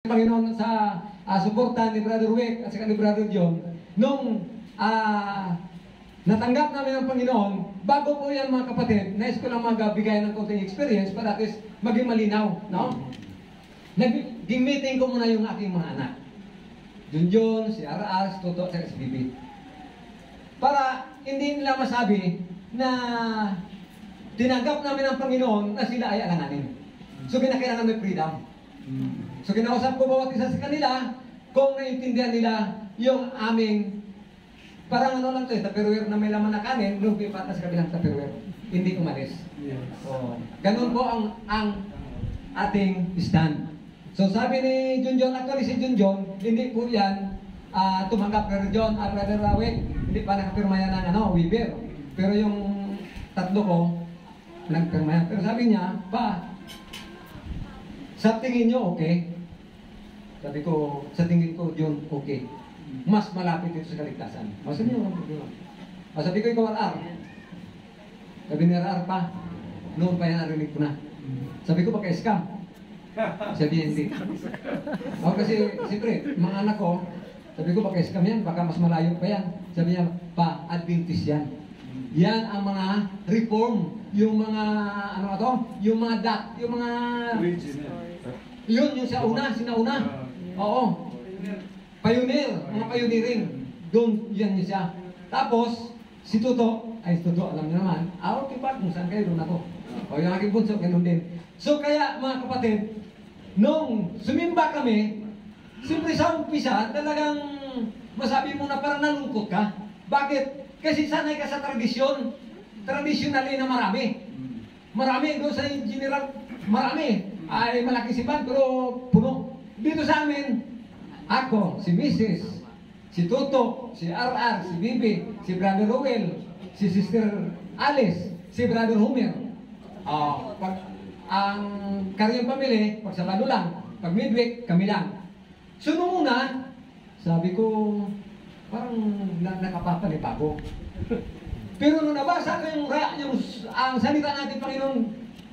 Panginoon sa suporta ni Brother Wick at saka ni Brother John nung natanggap namin ng Panginoon. Bago po yan mga kapatid, nais ko lang magbigay ng konting experience para at least maging malinaw, no? Naging meeting ko muna yung aking mga anak, Junjun, si RR, si Toto, at si Bibi, para hindi nila masabi na tinanggap namin ng Panginoon na sila ay alanganin. So kinakailangan may freedom. So kinausap ko bawat isa sa kanila kung naiintindihan nila yung aming parang ano lang ito, tupperware na may laman na kanin, lumipat na sa kabilang tupperware. Hindi umalis. Yes. So, ganun po ang ating stand. So sabi ni Junjon, actually si Junjon, hindi po yan tumanggap. Pero John at Brother Rawek, hindi pa nakapirma yan ng Weber. Pero yung tatlo ko, nagpirma yan. Pero sabi niya, pa, sa tingin nyo, okay? Sabi ko, sa tingin ko, John, okay. Mas malapit ito sa kaligtasan. Masabi niyo, sabi ko, ikaw RR. Sabi ni RR pa, noon pa yan narinig ko na. Sabi ko, baka scam. Sabi niya, hindi. Ako kasi, siyempre, mga anak ko, sabi ko, baka scam yan, baka mas malayo pa yan. Sabi niya, pa, Adventist yan. Yan ang mga reform, yung mga, ano ito, yung mga yung mga, yun, yung sa una, sinauna. Oo. Pioneer, mga pioneering. Doon, yan siya. Tapos, si Toto, alam niyo naman, okay pa, kung saan kayo, doon ako. O yung aking bunso, ganun din. So kaya, mga kapatid, nung sumimba kami, siyempre sa umpisa, talagang masabi mo na parang nalungkot ka. Bakit? Kasi sanay ka sa tradisyon. Traditionally na marami. Marami doon sa general, marami. Ay malaki simbahan pero puno. Dito sa amin, ako, si Mrs., si Toto, si RR, si Bibi, si Brother Rowell, si Sister Alice, si Brother Homer. Pag ang karyang pamilya, pag Sabado lang, pag midweek, kami lang. So nung una, sabi ko, parang nakapapanibago. Pero nung nabasa ko ang salita natin, Panginoon,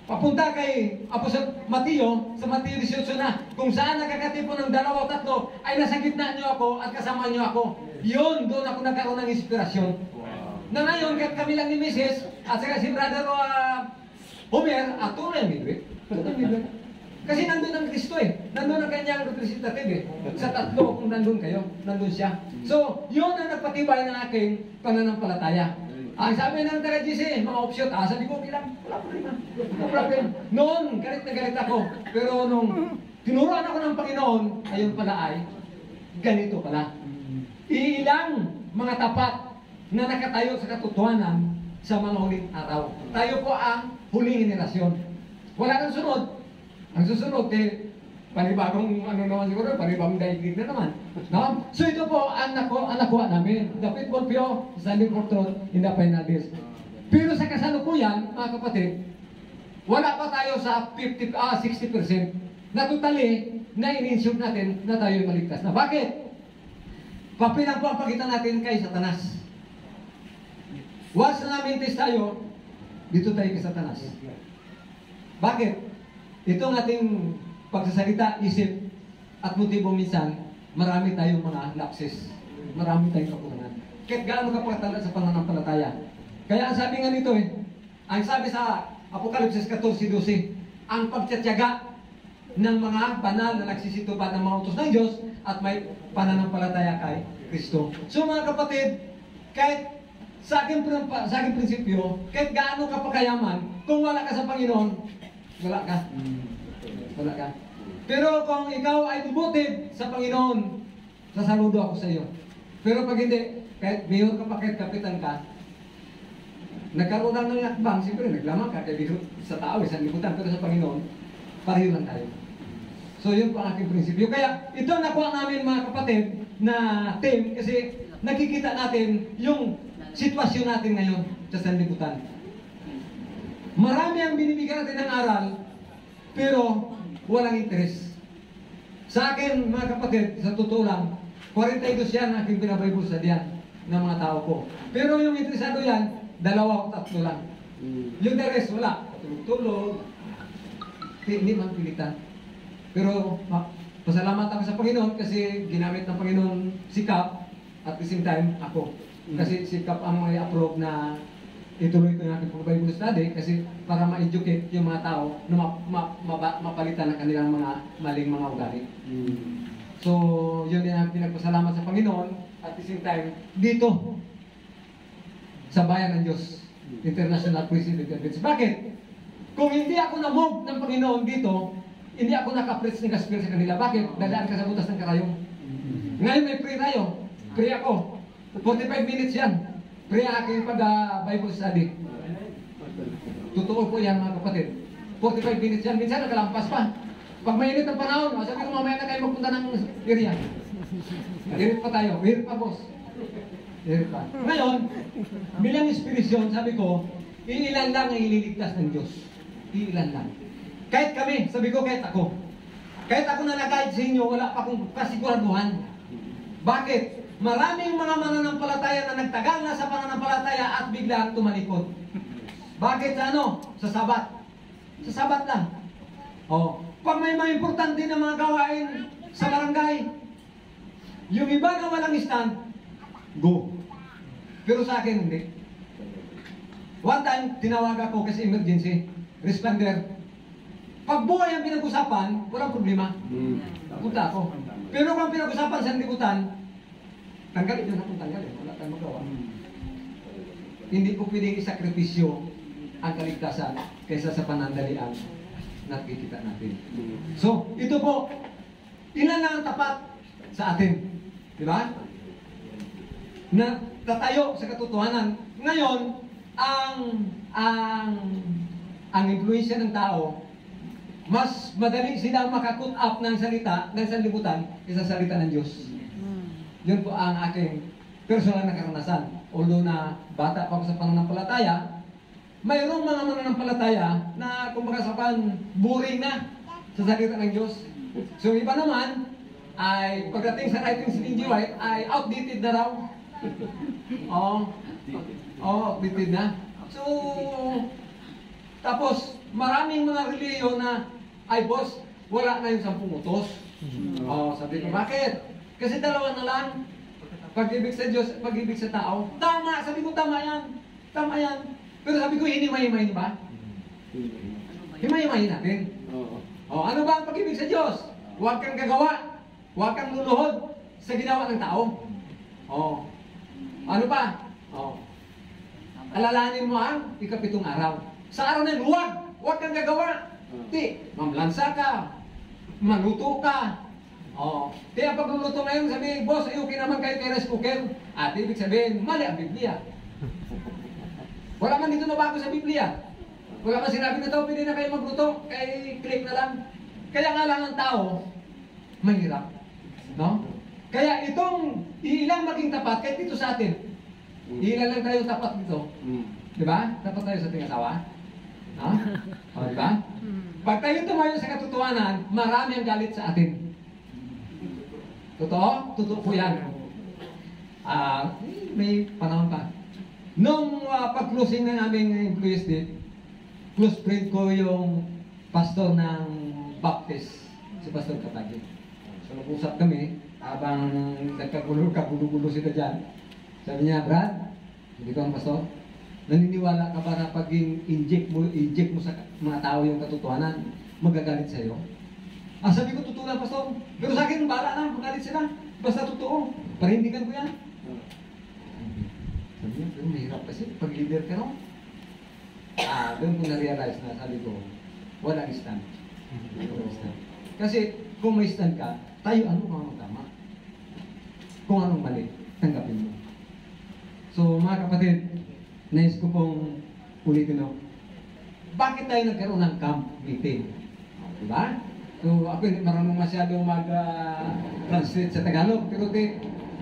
papunta kay Apostol Mateo, sa Mateo 18 na, kung saan nakakatipon ng 2 o 3, ay nasa gitna niyo ako at kasama niyo ako. Yun, doon ako nagkaroon ng inspirasyon. Na ngayon, kahit kami lang ni Mrs. at saka si Brother Homer, tunay midweek. Kasi nandun ang Kristo Nandun ang kanyang representative Sa tatlo, kung nandun kayo, nandun siya. So, yun ang nagpatibay ng aking pananampalataya. Ang sabi ng Tara GC, mga option, sabi ko, kailang, wala problema. No problem. Noon, galit na galit ako. Pero nung tinuruan ako ng Panginoon, ayun pala ay, ganito pala. Ilang mga tapat na nakatayo sa katotohanan sa mga huling araw. Tayo po ang huling henerasyon. Wala nang sunod. Ang susunod, panibagong naman siguro, panibagong daigdig na naman. No? So ito po ang nakuha namin. The faithful few standing for truth in the final days. Pero sa kasalukuyan, mga kapatid, wala pa tayo sa 60% na totally na in-ensure natin na tayo maligtas na. Bakit? Papilang po ang pagitan natin kay Satanas. Once na namin test tayo, dito tayo kay Satanas. Bakit? Itong ating pagsasalita, isip, at motibo minsan, marami tayong mga lapses. Marami tayong kakulangan. Kahit gaano ka pagtanda sa pananampalataya. Kaya ang sabi nga nito ang sabi sa Apokalipsis 14:12, ang pagtsatsaga ng mga banal na nagsisitubad ng mga utos ng Diyos at may pananampalataya kay Kristo. So mga kapatid, kahit sa aking prinsipyo, kahit gaano ka pakayaman, kung wala ka sa Panginoon, wala ka. Wala ka. Pero kung ikaw ay devoted sa Panginoon, sasaludo ako sa iyo. Pero pag hindi, kahit mayor ka pa, kahit kapitan ka, nagkaroon lang ng lakbang, siyempre naglamang ka, kaya sa tao, isang libutan, pero sa Panginoon, pareho lang tayo. So yun po ang aking prinsipyo. Kaya ito nakuha namin mga kapatid na team, kasi nakikita natin yung sitwasyon natin ngayon sa sanlibutan. Marami ang binibigyan natin ng aral, pero walang interes. Sa akin, mga kapatid, sa totoo lang, 42 yan ang aking binabible sa diyan ng mga tao ko. Pero yung interesado yan, 2 o 3 lang. Yung the rest, wala. Tulog-tulog. Hindi man pilitan. Pero Pasalamat ako sa Panginoon kasi ginamit ng Panginoon si Cap at the same time ako. Kasi si Cap ang may approve na ituloy ko yung aking Bible study kasi para ma-educate yung mga tao na mapalitan ng kanilang mga maling mga ugali. So, yun din ang pinagpasalamat sa Panginoon at the same time dito sa bayan ng Diyos, International Christian Conference. Bakit? Kung hindi ako na-move ng Panginoon dito, hindi ako nakapreach ng gospel sa kanila. Bakit? Dadaan ka sa butas ng karayong. Ngayon may pray tayo. Pray ako. 45 minutes yan. Pray ang aking Bible study. Totoo po yan mga kapatid. 45 minutes yan. Minsan nakalampas pa. Pag mainit ang panahon, sabi ko mamaya na kayo magpunta ng area. Hirit pa tayo. Hirit pa, boss. Hirit pa. Ngayon, bilang inspirasyon, sabi ko, iilan lang ang ililigtas ng Diyos. Iilan lang. Kahit kami, sabi ko kahit ako. Kahit ako na nag-guide sa inyo, wala pa akong kasiguraduhan. Bakit? Maraming mga mananampalataya na nagtagal na sa pananampalataya at biglang tumalikod. Bakit sa ano? Sa Sabat. Sa Sabat lang. Oh, pag may mga importante na mga gawain sa barangay, yung iba na walang stand, go. Pero sa akin, hindi. One time, tinawag ako kasi emergency. Responder. Pag buhay ang pinag-usapan, walang problema. Punta ako. Pero kung pinag-usapan sa libutan, tanggalin yun akong tanggalin. Wala tayong magawa. Hindi ko pwedeng isakripisyo ang kaligtasan kaysa sa panandalian na nakikita natin. So, ito po, ilan lang ang tapat sa atin. Di ba? Na tatayo sa katotohanan. Ngayon, ang influensya ng tao, mas madali silang makakut up ng salita ng sanlibutan kaysa salita ng Diyos. Yun po ang aking personal na karanasan. Although na bata pa ako sa pananampalataya, mayroong mga mananampalataya na kumbaga sapan boring na sa salita ng Diyos. So iba naman ay pagdating sa writings ni N.G. White ay outdated na raw. Outdated na. So tapos maraming mga reliyon na ay boss, wala na yung 10 utos. Sabi ko, bakit? Kasi dalawa na lang. Pag-ibig sa Diyos, pag-ibig sa tao. Tama! Sabi ko, tama yan. Tama yan. Pero sabi ko, hinimay-himay ba? Himay-himayin natin. Ano ba ang pag-ibig sa Diyos? Huwag kang gagawa. Huwag kang luluhod sa ginawa ng tao. Ano pa? Alalahanin mo ang ika-7 araw. Sa araw na yun, huwag kang gagawa. Mamlansa ka. Maluto ka. Kaya pag luluto ngayon, sabi, boss, ayukin naman kayo kay rice cooker. At ibig sabihin, mali ang Biblia. Wala man dito na bago sa Biblia. Wala man sinabi na ito, pwede na kayo magluto. Kaya click na lang. Kaya nga lang ang tao, mahirap. No? Kaya itong ilang maging tapat, kahit dito sa atin, ilan lang tayo tapat dito. Diba? Tapat tayo sa ating asawa. No? Diba? Pag tayo tumayo sa katotohanan, marami ang galit sa atin. Totoo? Totoo po yan. May panahon pa. Nung pag-closing ng aming employees din, close friend ko yung pastor ng Baptist, si Pastor Katagi. So nag-usap kami, habang nagkagulo-gulo sila dyan. Sabi niya, Brad, hindi ko ang pastor, naniniwala ka ba na pag inject mo sa mga tao yung katotohanan, magagalit sa iyo? Sabi ko, totoo lang, pastor. Pero sa akin, bahala na, magalit sila. Basta totoo. Parindigan ko yan. Sabi niya, pero mahirap kasi pag leader ka, no? Doon ko na-realize na, sabi ko, walang stand. Walang stand. Kasi kung may stand ka, tayo ano kung anong tama. Kung anong mali, tanggapin mo. So mga kapatid, nais ko pong ulitin no, bakit tayo nagkaroon ng camp meeting? Diba? So ako hindi marunong masyado mag-translate sa Tagalog, pero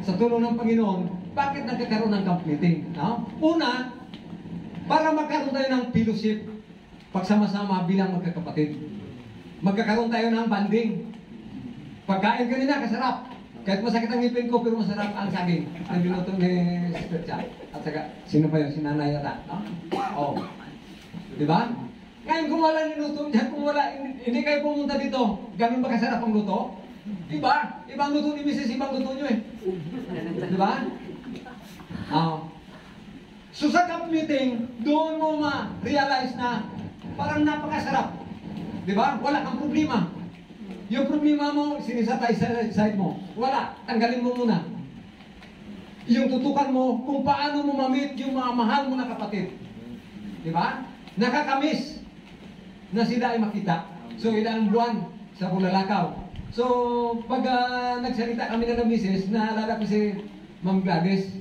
sa tulong ng Panginoon, bakit nagkakaroon ng camp meeting? No? Una, para magkaroon tayo ng fellowship, pagsama-sama bilang magkakapatid. Magkakaroon tayo ng banding. Pagkain kanina, kasarap. Kahit masakit ang ngipin ko, pero masarap ang saging. Ang binuto ni Sister Cha. At saka, sino pa yun? Sinanay yata. No? Diba? Ngayon, kung wala niluto dyan, kung wala, hindi kayo pumunta dito, ganun ba kasarap ang luto? Iba? Ibang luto ni Mrs. Ibang luto nyo eh. Diba? So sa camp meeting, doon mo ma-realize na parang napakasarap. Diba? Wala kang problema. Yung problema mo, sinisatay sa side mo. Wala. Tanggalin mo muna. Yung tutukan mo kung paano mo ma-meet yung mga mahal mo na kapatid. Diba? Nakakamiss na sila ay makita. So ilang buwan sa Bulalakaw. So pag nagsalita kami na ng misis, naalala ko si Ma'am Gladys.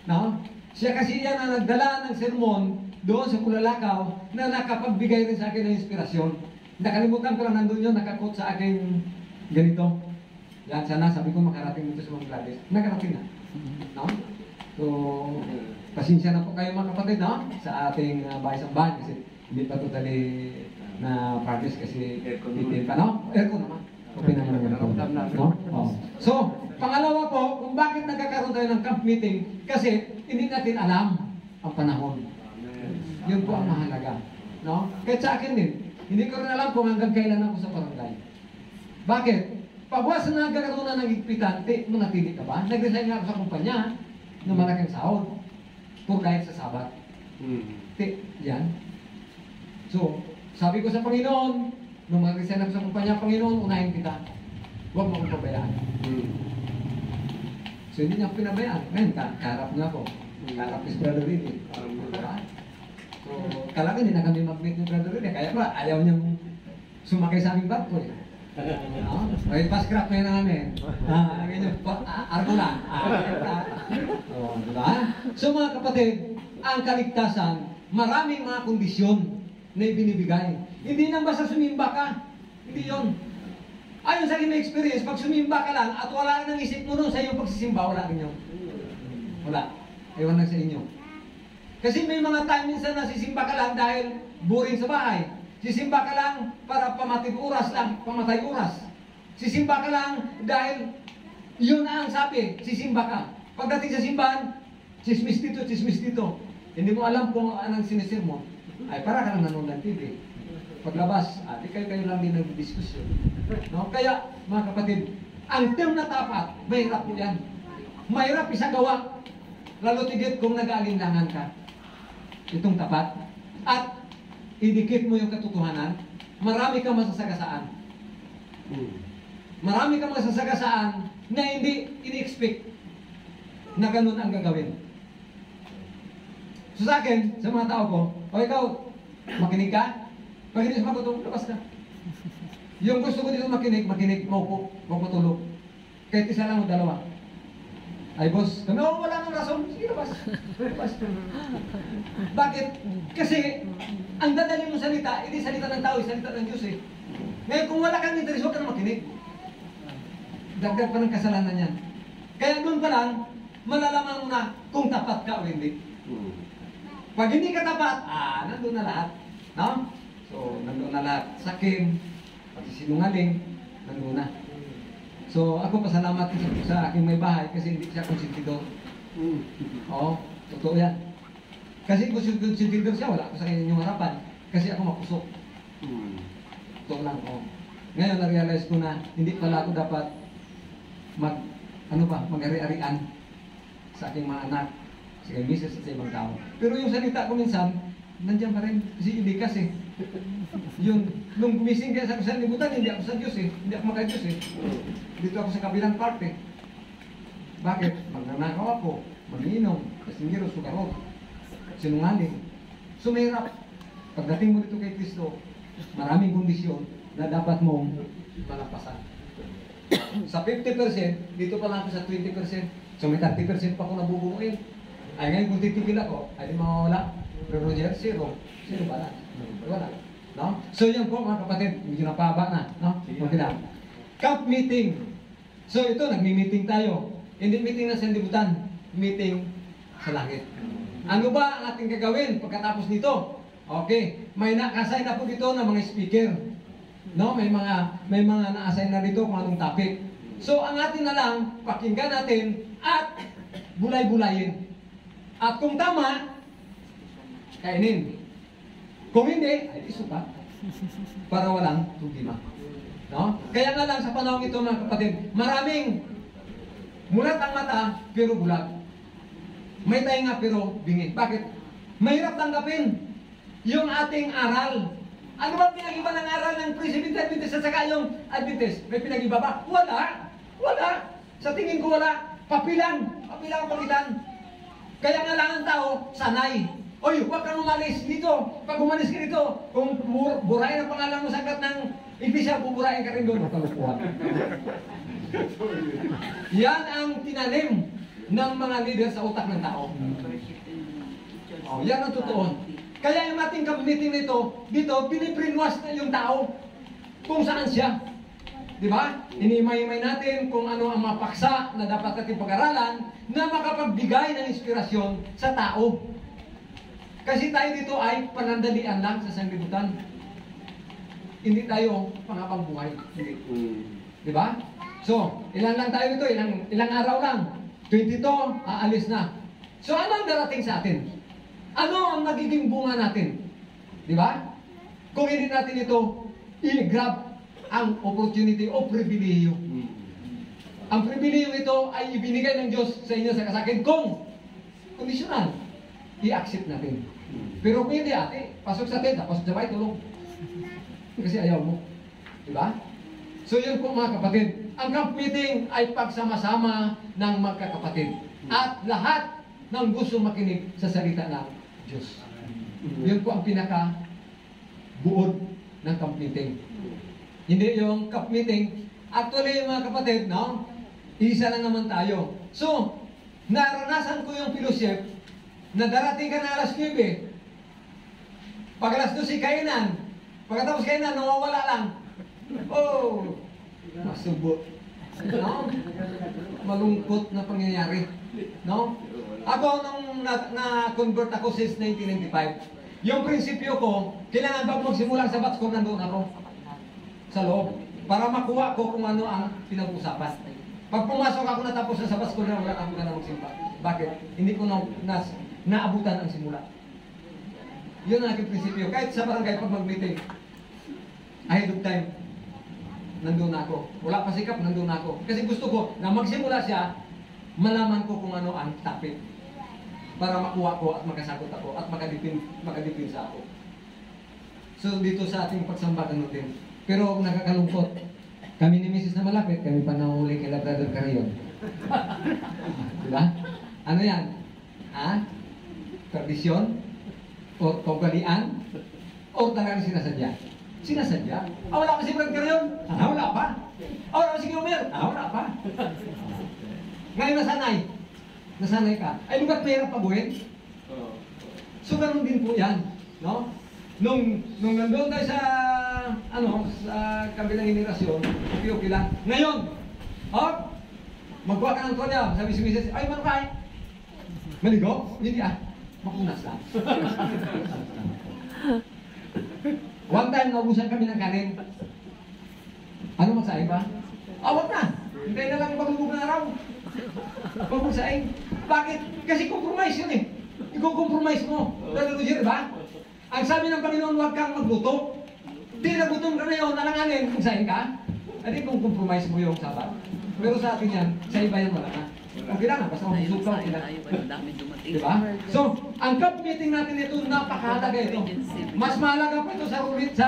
No? Siya kasi yan na nagdala ng sermon doon sa Bulalakaw na nakapagbigay rin sa akin ng inspirasyon. Nakalimutan ko lang nandun yun, nakakot sa akin ganito. Yan, sana sabi ko makarating dito sa Ma'am Gladys. Nakarating na. No? So, pasensya na po kayo mga kapatid, no? Sa ating bahay-sambahan kasi hindi pa totally na practice kasi itin pa, no? Aircon naman. Okay naman ang aircon. No? Oh. So, pangalawa po, kung bakit nagkakaroon tayo ng camp meeting, kasi hindi natin alam ang panahon. Yun po ang mahalaga. No? Kahit sa akin din, hindi ko rin alam kung hanggang kailan ako sa barangay. Bakit? Pagwas na nagkakaroon na ng higpitan, manatili ka ba? Nag-resign nga ako sa kumpanya ng malaking sahod. Puro kahit sa Sabat. Yan. So, sabi ko sa Panginoon, nung mag-resign ako sa kumpanya, Panginoon, unahin kita. Huwag mo akong pabayaan. So, hindi niya ako pinabayaan. Ngayon, kaharap nga ako. Kaharap is Brother Rini. So, talaga hindi na kami mag-meet ng Brother Rini. Kaya ba, ayaw niyang sumakay sa aming barko eh. Okay, pa-scrap na yun namin. Ganyan, arko lang. Diba? So mga kapatid, ang kaligtasan, maraming mga kondisyon na ibinibigay. Hindi nang basta sumimba ka. Hindi yun. Ayon sa aking experience, pag sumimba ka lang at wala nang isip mo nun sa iyong pagsisimba, wala rin yun. Wala. Ewan lang sa inyo. Kasi may mga time minsan na sisimba ka lang dahil boring sa bahay. Sisimba ka lang para pamatay oras. Sisimba ka lang dahil yun na ang sabi, sisimba ka. Pagdating sa simbahan, chismis dito. Hindi mo alam kung anong sinisir mo. Ay, para ka lang nanonood ng TV. Paglabas, di kayo lang din nag-diskusyon. No? Kaya, mga kapatid, ang term na tapat, mahirap po yan. Mahirap isagawa. Lalo tigit kung nag-aalinlangan ka. Itong tapat. At idikit mo yung katotohanan, marami kang masasagasaan. Marami kang masasagasaan na hindi ini-expect na ganun ang gagawin. So sa akin, sa mga tao ko, o ikaw, makinig ka? Pag hindi sa matutulog, labas ka. Yung gusto ko dito makinig, maupo, huwag matulog. Kahit isa lang o dalawa. Ay boss, kami wala nang rason. Sige, labas. Bakit? Kasi ang dadali mong salita, hindi salita ng tao, salita ng Diyos eh. Ngayon kung wala kang interest, huwag ka na makinig. Dagdag pa ng kasalanan yan. Kaya doon pa lang, malalaman mo na kung tapat ka o hindi. Pag hindi ka tapat, nandun na lahat. No? So, nandun na lahat. Sakim, pagsisinungaling, nandun na. So, ako pasalamat sa aking may bahay kasi hindi siya konsentidor. Oo, totoo yan. Kasi kung konsentidor siya, wala ako sa kanya yung harapan. Kasi ako mapusok. Totoo lang, oo. Ngayon, na-realize ko na hindi pala ako dapat mag-ari-arian sa aking mga anak, sa aking misis at sa ibang tao. Pero yung salita ko minsan, nandiyan pa rin. Kasi yung likas eh. Yun, nung gumising kaya sa libutan, hindi ako sa Diyos eh. Hindi ako maka-Diyos eh. Dito ako sa kabilang parte. Bakit? Magnanakaw ako, mag-iinom, kasingiro, sugarot, sinungaling. So mahirap. Pagdating mo dito kay Kristo, maraming kondisyon na dapat mong malampasan. Sa 50%, dito pa lang ako sa 20%. So may 30% pa ako nabubuuin. Ay ngayon kung titigil ako, ay di mawawala. Pero Roger, zero ba? Wala. No? So yan po mga kapatid, medyo napahaba na. No? Okay lang. Camp meeting. So ito, nagmi-meeting tayo. Hindi meeting na sa libutan, meeting sa langit. Ano ba ang ating gagawin pagkatapos nito? Okay, may na-assign na po dito ng mga speaker. No? May mga na-assign na dito kung anong topic. So ang atin na lang, pakinggan natin at bulay-bulayin. At kung tama, kainin. Kung hindi, ay isuka. Para walang problema. No? Kaya nga lang sa panahon ito mga kapatid, maraming mulat ang mata pero bulag. May tainga pero bingit. Bakit? Mahirap tanggapin yung ating aral. Ano ba pinag-iba ng aral ng Presbyterian Adventist at saka yung Adventist? May pinag-iba ba? Wala. Wala. Sa tingin ko wala. Papilang. Papilang ang pagitan. Kaya nga lang ang tao, sanay. Oy, huwag kang umalis dito. Pag umalis ka dito, kung burahin ang pangalan mo sa agad ng iglesia, buburahin ka rin doon. Matalupuhan. Yan ang tinanim ng mga leader sa utak ng tao. Oh, yan ang totoo. Kaya yung ating meeting nito, dito, piniprinwas na yung tao kung saan siya. Di ba? Inimay-imay natin kung ano ang mga paksa na dapat natin pag-aralan na makapagbigay ng inspirasyon sa tao. Kasi tayo dito ay panandalian lang sa sanglibutan. Hindi tayo panghabang buhay. Hindi. Di ba? So, ilan lang tayo dito? Ilang araw lang? 22, aalis na. So, ano ang darating sa atin? Ano ang magiging bunga natin? Di ba? Kung hindi natin ito i-grab ang opportunity o pribilehiyo. Ang pribilehiyo ito ay ibinigay ng Diyos sa inyo sa kasakin kung conditional. I-accept natin. Pero kung hindi ate, pasok sa atin, tapos sabay tulong. Kasi ayaw mo. Diba? So yun po mga kapatid. Ang camp meeting ay pagsama-sama ng magkakapatid. At lahat ng gusto makinig sa salita ng Diyos. Yun po ang pinaka-buod ng camp meeting. Hindi yung camp meeting. Actually mga kapatid, no? Isa lang naman tayo. So, naranasan ko yung fellowship na darating ka na alas 9, pag alas 12 kainan, pagkatapos kainan, nawawala lang. Oh, masubo. No? Malungkot na pangyayari. No? Ako, nung na-convert ako since 1995, yung prinsipyo ko, kailangan bago magsimula sa batch ko, nandun ako sa loob, para makuha ko kung ano ang pinag-usapan. Pag pumasok ako natapos na sa batch ko, wala ako na magsimba. Bakit? Hindi ko naabutan ang simula. Yun ang aking prinsipyo. Kahit sa barangay pag mag-meeting, ahead of time, nandun ako. Wala pa sikap, nandun ako. Kasi gusto ko na magsimula siya, malaman ko kung ano ang topic para makuha ko at makasagot ako at makadipinsa ako. So dito sa ating pagsamba ganun din. Pero nakakalungkot, kami ni Mrs. na malapit, kami pa nahuli kay Labrador Carrion. Diba? Ano yan? Ha? Tradisyon? O kaugalian? O talagang sinasadya? Sinasadya? Wala pa si Brad Carrion? Wala pa. Wala pa si Gilmer? Wala pa. Ngayon nasanay. Nasanay ka. Ay, lugat mahirap pabuhin. So, ganun din po yan. No? Nung nandun tayo sa kabilang henerasyon, okay lang. Ngayon, magkuha ka ng tuwalya. Sabi si Mrs. Ay, manukay. Maligo? Hindi makunas lang. One time, naubusan kami ng kanin. Ano magsaing ba? Wag na. Hintay na lang pagulog na araw. Huwag magsaing. Bakit? Kasi compromise yun eh. Iko-compromise mo. Dado Roger, ba? Ang sabi ng Panginoon, huwag kang magluto. Di nagutom ka na yun, nalanganin, magsaing ka. Hindi kung compromise mo yung sabat. Pero sa atin yan, sa iba yan wala na. Okay lang, basta mamusog ka, okay lang. Diba? So, ang camp meeting natin ito, napakahalaga ito. Mas mahalaga pa ito sa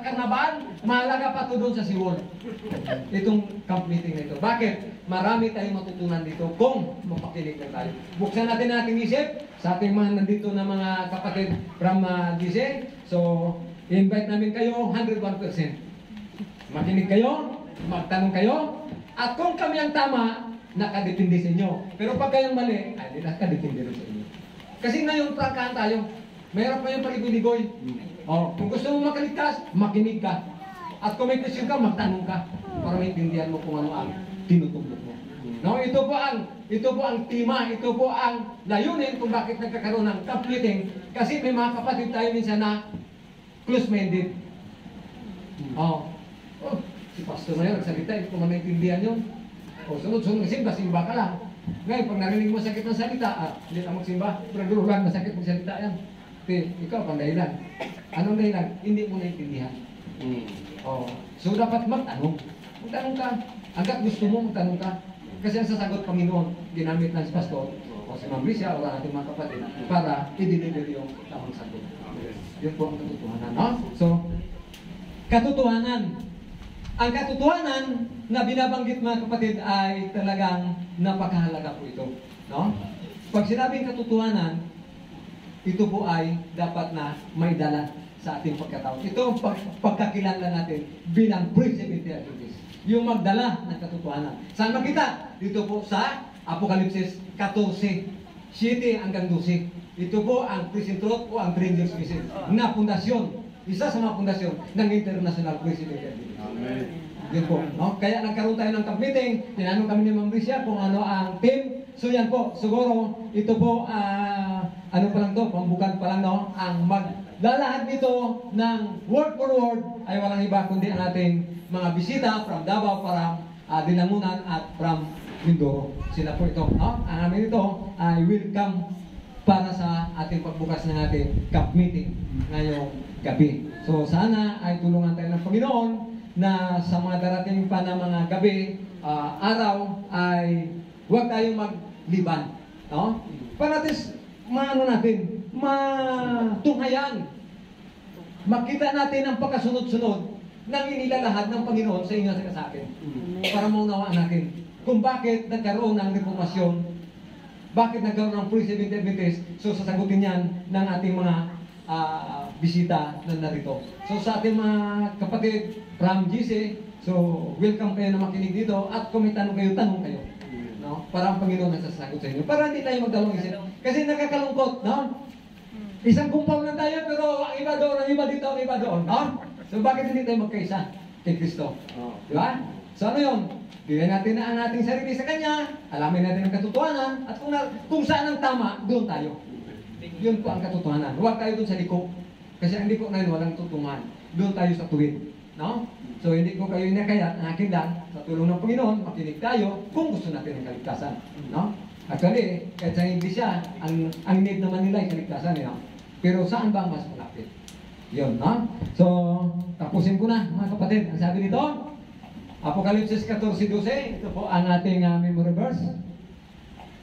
karnaval, mahalaga pa ito doon sa Siwon. Itong camp meeting na ito. Bakit? Marami tayong matutunan dito kung mapakinig lang tayo. Buksan natin ang ating isip sa ating mga nandito na mga kapatid from DC. So, invite namin kayo 101%. Makinig kayo, magtanong kayo, at kung kami ang tama, nakadepende sa inyo. Pero pag kayong mali, ay hindi nakadepende rin sa inyo. Kasi ngayon, prangkahan tayo. Mayroon pa yung paligoy-ligoy. Kung gusto mo makaligtas, makinig ka. At kung may question ka, magtanong ka. Para maintindihan mo kung ano ang tinutublok mo. No, ito po ang tema, ito po ang layunin kung bakit nagkakaroon ng camp meeting. Kasi may mga kapatid tayo minsan na close-minded. Si pastor na yun, nagsalita, hindi ko man naintindihan yun. Sunod-sunod simba ka lang. Ngayon, pag narinig mo sakit ng salita, hindi ka magsimba. Pero lang, masakit magsalita yan. Ikaw, pang dahilan. Anong dahilan? Hindi mo naintindihan. Oh. So dapat magtanong. Magtanong ka. Hanggat gusto mo, magtanong ka. Kasi ang sasagot Panginoon, ginamit ng si Pastor, o si Ma'am Licia, o ang ating mga kapatid, para i-deliver yung tamang sagot. Yun po ang katotohanan. No? So, katotohanan. Ang katotohanan na binabanggit mga kapatid ay talagang napakahalaga po ito. No? Pag sinabing katotohanan, ito po ay dapat na may dala sa ating pagkatao. Ito ang pagkakilala natin bilang Presbyterian Adventist. Yung magdala ng katotohanan. Saan makita? Dito po sa Apokalipsis 14, 7 hanggang 12. Ito po ang Present Truth o ang Triangles Message na pundasyon. Isa sa mga pundasyon ng International Presbyterian Adventist. Amen. Yun po. No? Kaya nagkaroon tayo ng camp meeting. Tinanong kami ni Ma'am Ricia kung ano ang team. So yan po. Siguro ito po ano pa lang to, pambukan pa lang, no? Ang maglalahad nito ng word for word ay walang iba kundi ang ating mga bisita from Davao, from Dinamunan at from Mindoro. Sila po ito. No? Ang amin ito ay welcome para sa ating pagbukas ng ating camp meeting ngayong gabi. So sana ay tulungan tayo ng Panginoon na sa mga darating pa na mga gabi, araw ay huwag tayong magliban. No? Para natin matunghayan. Makita natin ang pagkasunod-sunod ng inilalahad ng Panginoon sa inyo at sa akin. Para maunawaan natin kung bakit nagkaroon ng reformasyon, bakit nagkaroon ng Presbyterian Adventist. So sasagutin yan ng ating mga bisita na narito. So sa ating mga kapatid from GC, so welcome kayo na makinig dito at kung may tanong kayo. No? Para ang Panginoon nagsasagot sa inyo. Para hindi tayo magdalawang isip. Kasi nakakalungkot, no? Isang kumpaw na tayo, pero ang iba doon, ang iba dito, ang iba doon, no? So bakit hindi tayo magkaisa kay Kristo? Di ba? So ano yun? Bigyan natin na ang ating sarili sa Kanya, alamin natin ang katotohanan, at kung saan ang tama, doon tayo. Yun po ang katotohanan. Huwag tayo doon sa liko. Kasi ang liko na yun, walang tutungan. Doon tayo sa tuwid. No? So hindi ko kayo inakayat, ang akin lang, sa tulong ng Panginoon, makinig tayo kung gusto natin ng kaligtasan. No? Actually, kahit sa Iglesia, ang need naman nila ay kaligtasan. No? Pero saan ba ang mas malapit? Yun, no? So, tapusin ko na, mga kapatid. Ang sabi nito, Apokalipsis 14:12, ito po ang ating memory verse,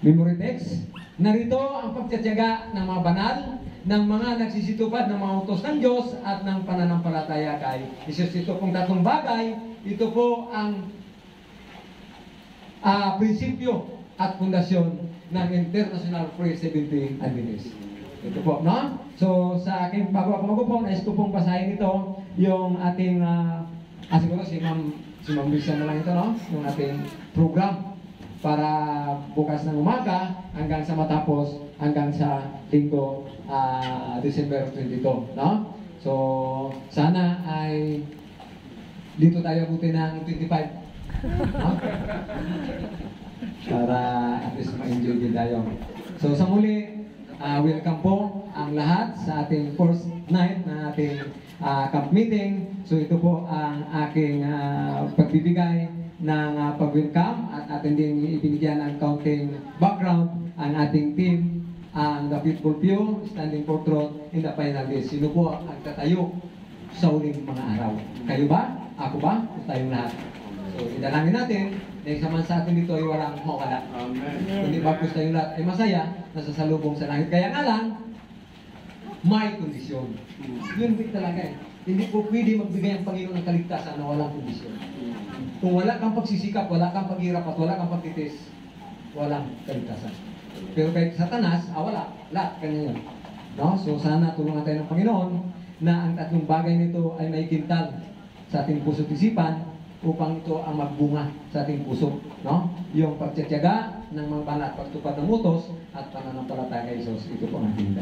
memory text. Narito ang pagtitiyaga ng mga banal, ng mga nagsisitupad ng mga utos ng Diyos at ng pananampalataya kay Jesus. Ito pong tatlong bagay, ito po ang prinsipyo at pundasyon ng International Presbyterian Adventist. Ito po, no? So, sa aking bago ako po, nais ko pong basahin ito, yung ating, siguro si Ma'am Lisa na lang ito, no? Yung ating program para bukas ng umaga hanggang sa matapos hanggang sa linggo December 22, no? So sana ay dito tayo abutin ng 25, no? Para at least ma-enjoy din tayo. So sa muli, welcome po ang lahat sa ating first night na ating camp meeting. So ito po ang aking pagbibigay ng pag-welcome at atin din ibinigyan ng counting background ang ating team, ang The Faithful Few, Standing for Truth in the Final Days. Sino po ang tatayo sa huling mga araw? Kayo ba? Ako ba? O tayong lahat? So idalangin natin na isa man sa atin dito ay walang mawala. Kundi bagkus tayong lahat ay masaya na sasalubong sa langit. Kaya nga lang, may kondisyon. Yun din talaga eh. Hindi po pwede magbigay ang Panginoon ng kaligtasan na walang kondisyon. Kung wala kang pagsisikap, wala kang paghirap at wala kang pagtitis, walang kaligtasan. Pero kahit Satanas, wala. Lahat, kanya yun. No? So sana tulungan tayo ng Panginoon na ang tatlong bagay nito ay may kintal sa ating puso't isipan upang ito ang magbunga sa ating puso. No? Yung pagtitiyaga ng mga banal, pagtupad ng utos at pananampalataya kay Jesus. Ito po ang ating